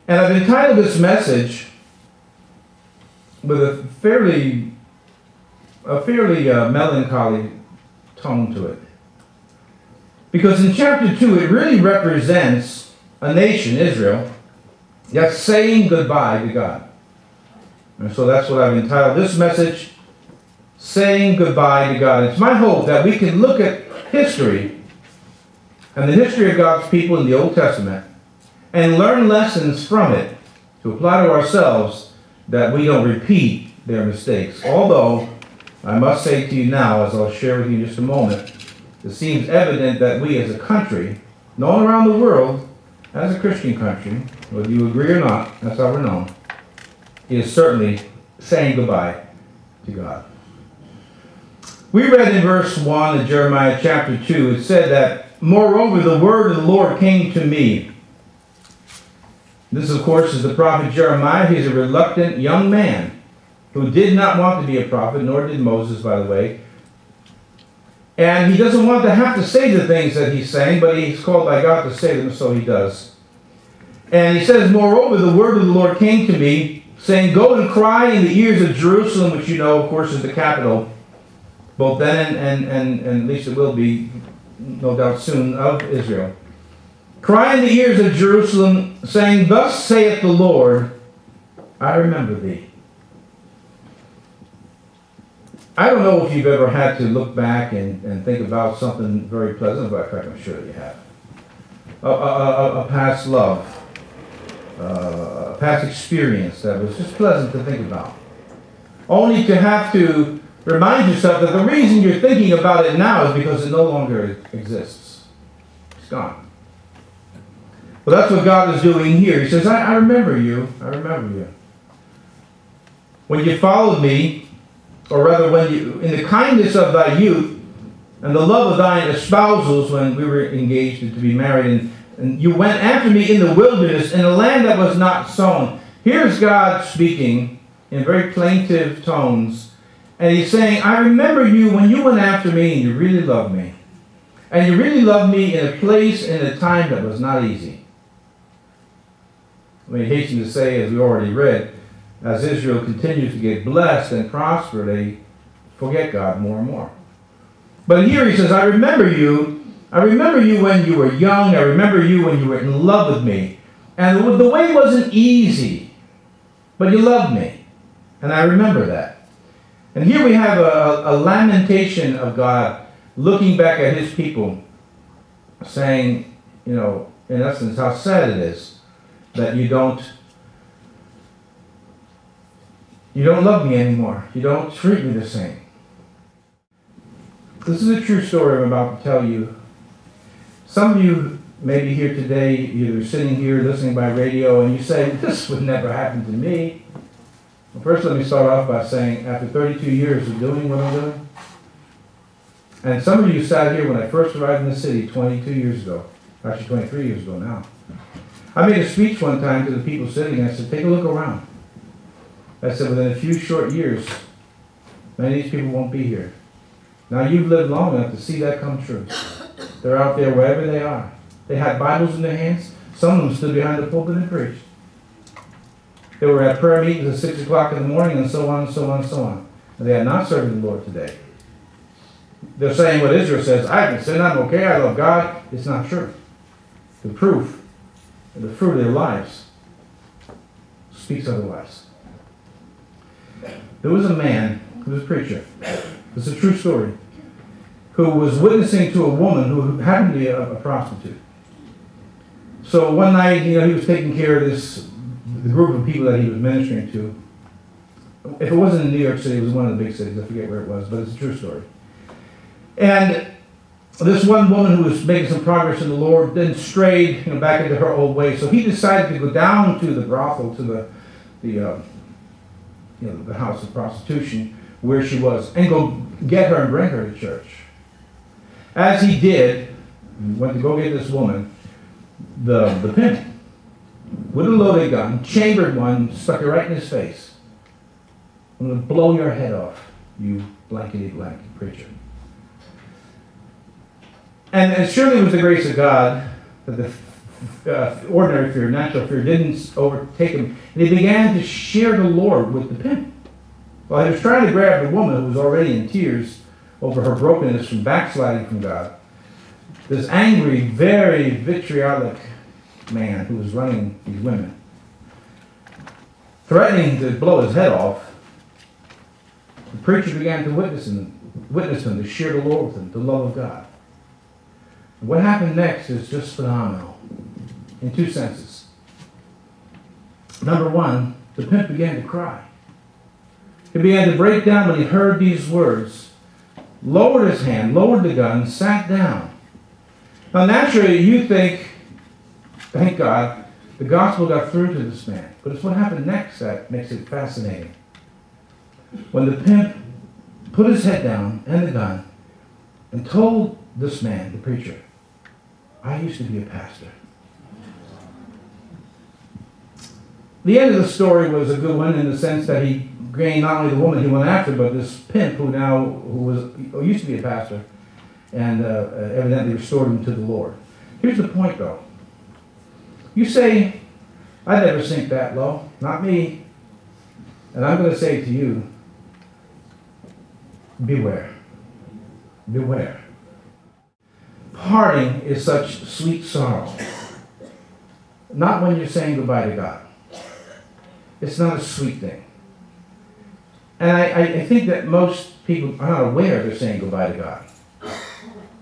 And I've entitled this message with a fairly melancholy tone to it. Because in chapter 2, it really represents a nation, Israel, that's saying goodbye to God. And so that's what I've entitled this message, Saying Goodbye to God. It's my hope that we can look at history and the history of God's people in the Old Testament and learn lessons from it to apply to ourselves, that we don't repeat their mistakes. Although, I must say to you now, as I'll share with you in just a moment, it seems evident that we as a country, known around the world as a Christian country, whether you agree or not, that's how we're known, is certainly saying goodbye to God. We read in verse 1 of Jeremiah chapter 2, it said that, "Moreover, the word of the Lord came to me." This, of course, is the prophet Jeremiah. He's a reluctant young man who did not want to be a prophet, nor did Moses, by the way. And he doesn't want to have to say the things that he's saying, but he's called by God to say them, so he does. And he says, "Moreover, the word of the Lord came to me, saying, Go and cry in the ears of Jerusalem," which you know, of course, is the capital, both then and at least it will be, no doubt soon, of Israel. "Cry in the ears of Jerusalem, saying, Thus saith the Lord, I remember thee." I don't know if you've ever had to look back and think about something very pleasant, but in fact, I'm sure you have. A past love, a past experience that was just pleasant to think about. Only to have to remind yourself that the reason you're thinking about it now is because it no longer exists. It's gone. Well, that's what God is doing here. He says, I remember you. I remember you. When you followed me, or rather when you, in the kindness of thy youth, and the love of thine espousals, when we were engaged to be married, and you went after me in the wilderness, in a land that was not sown. Here's God speaking in very plaintive tones. And he's saying, I remember you when you went after me and you really loved me. And you really loved me in a place, in a time that was not easy. I mean, hasten to say, as we already read, as Israel continues to get blessed and prosper, they forget God more and more. But here he says, I remember you. I remember you when you were young. I remember you when you were in love with me. And the way wasn't easy, but you loved me. And I remember that. And here we have a lamentation of God looking back at his people, saying, you know, in essence, how sad it is that you don't love me anymore. You don't treat me the same. This is a true story I'm about to tell you. Some of you may be here today, either sitting here listening by radio, and you say, this would never happen to me. Well, first let me start off by saying, after 32 years of doing what I'm doing, and some of you sat here when I first arrived in the city 22 years ago, actually 23 years ago now. I made a speech one time to the people sitting, and I said, take a look around. I said, within a few short years, many of these people won't be here. Now you've lived long enough to see that come true. They're out there wherever they are. They had Bibles in their hands. Some of them stood behind the pulpit and preached. They were at prayer meetings at 6 o'clock in the morning, and so on and so on and so on. And they are not serving the Lord today. They're saying what Israel says, I can sin, I'm okay, I love God. It's not true. The proof, and the fruit of their lives speaks otherwise. There was a man who was a preacher. It's a true story. Who was witnessing to a woman who happened to be a prostitute. So one night, he was taking care of the group of people that he was ministering to. If it wasn't in New York City, it was one of the big cities. I forget where it was, but it's a true story. And this one woman who was making some progress in the Lord then strayed back into her old ways. So he decided to go down to the brothel, to the house of prostitution where she was, and go get her and bring her to church. As he did, he went to go get this woman, the pimp, with a loaded gun, chambered one, stuck it right in his face. I'm going to blow your head off, you blankety blank preacher. And surely it was the grace of God that the ordinary fear, natural fear, didn't overtake him. And he began to share the Lord with the pimp. While he was trying to grab the woman who was already in tears over her brokenness from backsliding from God, this angry, very vitriolic man who was running these women, threatening to blow his head off, the preacher began to witness him, to share the Lord with him, the love of God. And what happened next is just phenomenal in two senses. Number one, the pimp began to cry. He began to break down when he heard these words, lowered his hand, lowered the gun, sat down. Now naturally you think, thank God, the gospel got through to this man. But it's what happened next that makes it fascinating. When the pimp put his head down and the gun and told this man, the preacher, I used to be a pastor. The end of the story was a good one in the sense that he gained not only the woman he went after, but this pimp who used to be a pastor and evidently restored him to the Lord. Here's the point though. You say, I'd never sink that low. Not me. And I'm going to say to you, beware. Beware. Parting is such sweet sorrow. Not when you're saying goodbye to God. It's not a sweet thing. And I think that most people are not aware they're saying goodbye to God.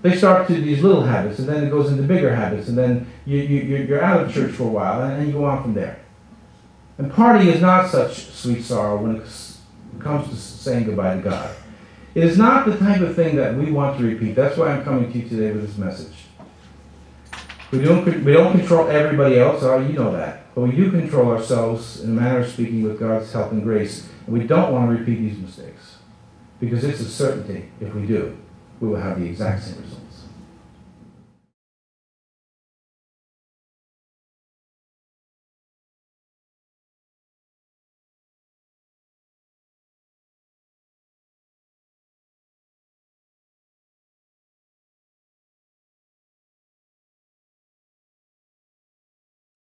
They start to these little habits, and then it goes into bigger habits, and then you're out of church for a while, and then you go on from there. And parting is not such sweet sorrow when it comes to saying goodbye to God. It is not the type of thing that we want to repeat. That's why I'm coming to you today with this message. We don't control everybody else, you know that. But we do control ourselves in a manner of speaking with God's help and grace. And we don't want to repeat these mistakes. Because it's a certainty, if we do, we will have the exact same result.